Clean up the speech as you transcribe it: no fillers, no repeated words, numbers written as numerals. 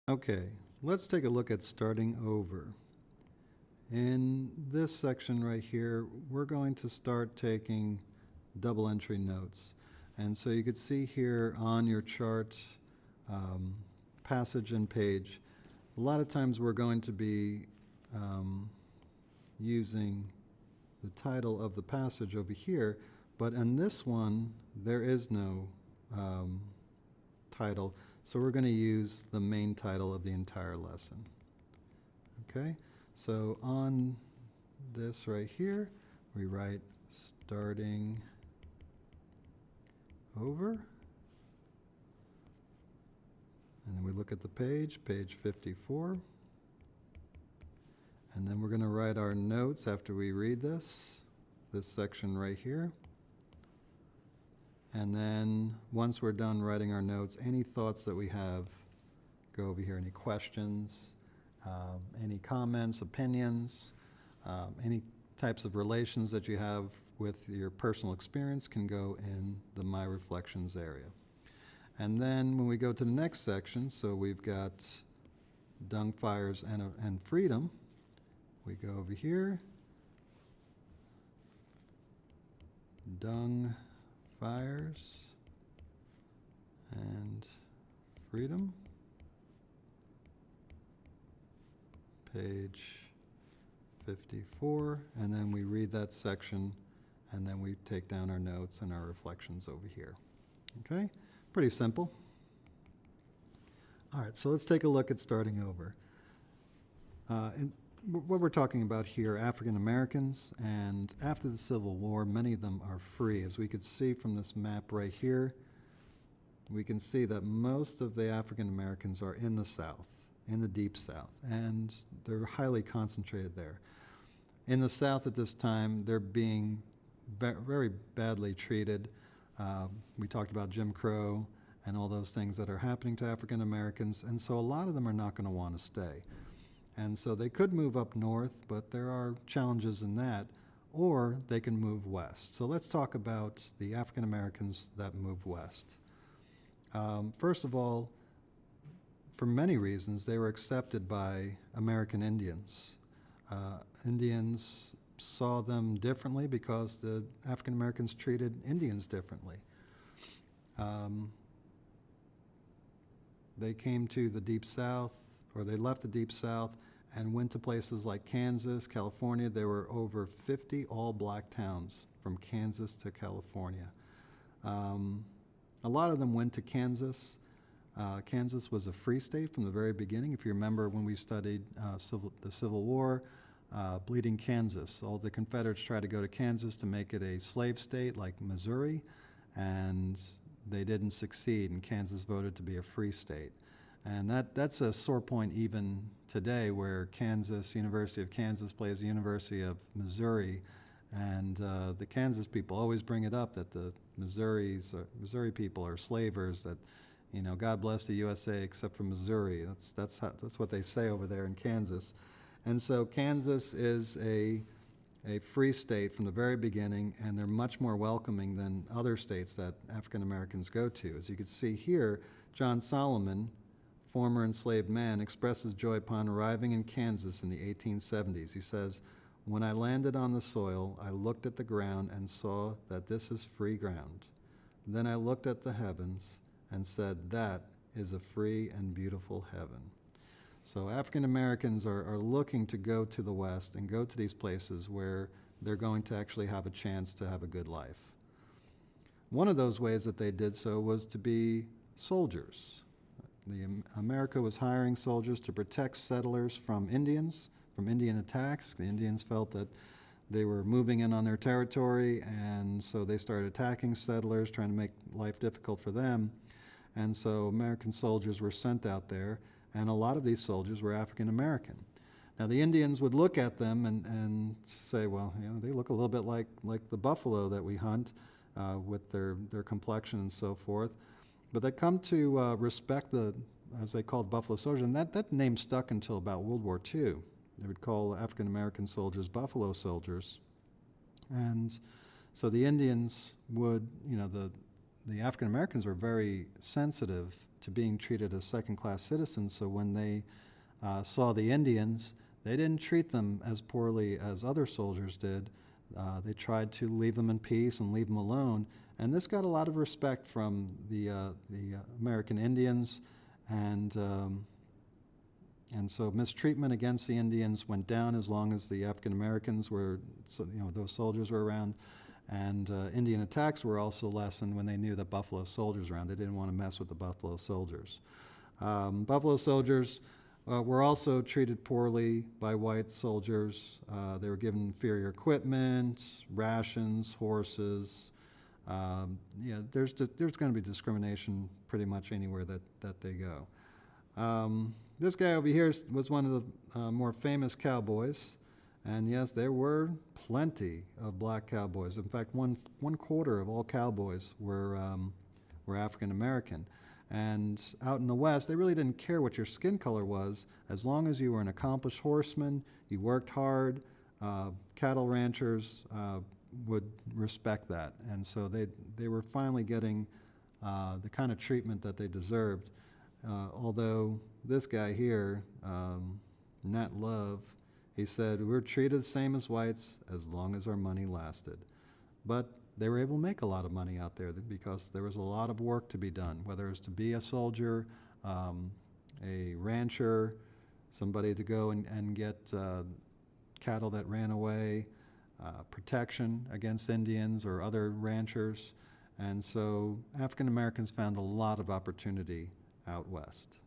Okay, let's take a look at starting over. In this section right here, we're going to start taking double entry notes. And so you could see here on your chart, passage and page, a lot of times we're going to be using the title of the passage over here, but in this one, there is no title, so we're going to use the main title of the entire lesson. Okay, so on this right here, we write starting over, and then we look at the page, page 54, and then we're going to write our notes after we read this section right here. And then once we're done writing our notes, any thoughts that we have, go over here. Any questions, any comments, opinions, any types of relations that you have with your personal experience can go in the My Reflections area. And then when we go to the next section, so we've got dung fires and freedom, we go over here, dung fires and freedom, page 54, and then we read that section, and then we take down our notes and our reflections over here. Okay, pretty simple. All right, so let's take a look at starting over. What we're talking about here, African Americans, and after the Civil War, many of them are free. As we could see from this map right here, we can see that most of the African Americans are in the South, in the Deep South, and they're highly concentrated there. In the South at this time, they're being very badly treated. We talked about Jim Crow and all those things that are happening to African Americans, and so a lot of them are not going to want to stay. And so they could move up north, but there are challenges in that, or they can move west. So let's talk about the African Americans that move west. First of all, for many reasons, they were accepted by American Indians. Indians saw them differently because the African Americans treated Indians differently. They came to the Deep South, or they left the Deep South and went to places like Kansas, California. There were over 50 all-black towns from Kansas to California. A lot of them went to Kansas. Kansas was a free state from the very beginning. If you remember when we studied the Civil War, Bleeding Kansas, all the Confederates tried to go to Kansas to make it a slave state like Missouri, and they didn't succeed, and Kansas voted to be a free state. And that's a sore point even today, where Kansas, University of Kansas plays the University of Missouri, and the Kansas people always bring it up that the Missouri people are slavers, that, you know, God bless the USA except for Missouri. That's what they say over there in Kansas. And so Kansas is a free state from the very beginning, and they're much more welcoming than other states that African Americans go to. As you can see here, John Solomon, former enslaved man, expresses joy upon arriving in Kansas in the 1870s. He says, "When I landed on the soil, I looked at the ground and saw that this is free ground. Then I looked at the heavens and said, that is a free and beautiful heaven." So African Americans are looking to go to the West and go to these places where they're going to actually have a chance to have a good life. One of those ways that they did so was to be soldiers. America was hiring soldiers to protect settlers from Indians, from Indian attacks. The Indians felt that they were moving in on their territory, and so they started attacking settlers, trying to make life difficult for them. And so American soldiers were sent out there, and a lot of these soldiers were African American. Now the Indians would look at them and say, well, you know, they look a little bit like the buffalo that we hunt, with their complexion and so forth. But they come to respect as they called buffalo soldiers, and that name stuck until about World War II. They would call African American soldiers buffalo soldiers. And so the Indians would, you know, the African Americans were very sensitive to being treated as second-class citizens. So when they saw the Indians, they didn't treat them as poorly as other soldiers did. They tried to leave them in peace and leave them alone. And this got a lot of respect from the American Indians, and so mistreatment against the Indians went down as long as the African Americans were, those soldiers were around. And Indian attacks were also lessened when they knew that Buffalo Soldiers were around. They didn't want to mess with the Buffalo Soldiers. Buffalo Soldiers were also treated poorly by white soldiers. They were given inferior equipment, rations, horses. There's going to be discrimination pretty much anywhere that they go. This guy over here was one of the more famous cowboys. And yes, there were plenty of black cowboys. In fact, one quarter of all cowboys were African American. And out in the West, they really didn't care what your skin color was, as long as you were an accomplished horseman, you worked hard. Cattle ranchers would respect that, and so they were finally getting the kind of treatment that they deserved. Although this guy here, Nat Love, he said, "We're treated the same as whites as long as our money lasted." But they were able to make a lot of money out there because there was a lot of work to be done, whether it was to be a soldier, a rancher, somebody to go and get cattle that ran away, protection against Indians or other ranchers. And so African Americans found a lot of opportunity out west.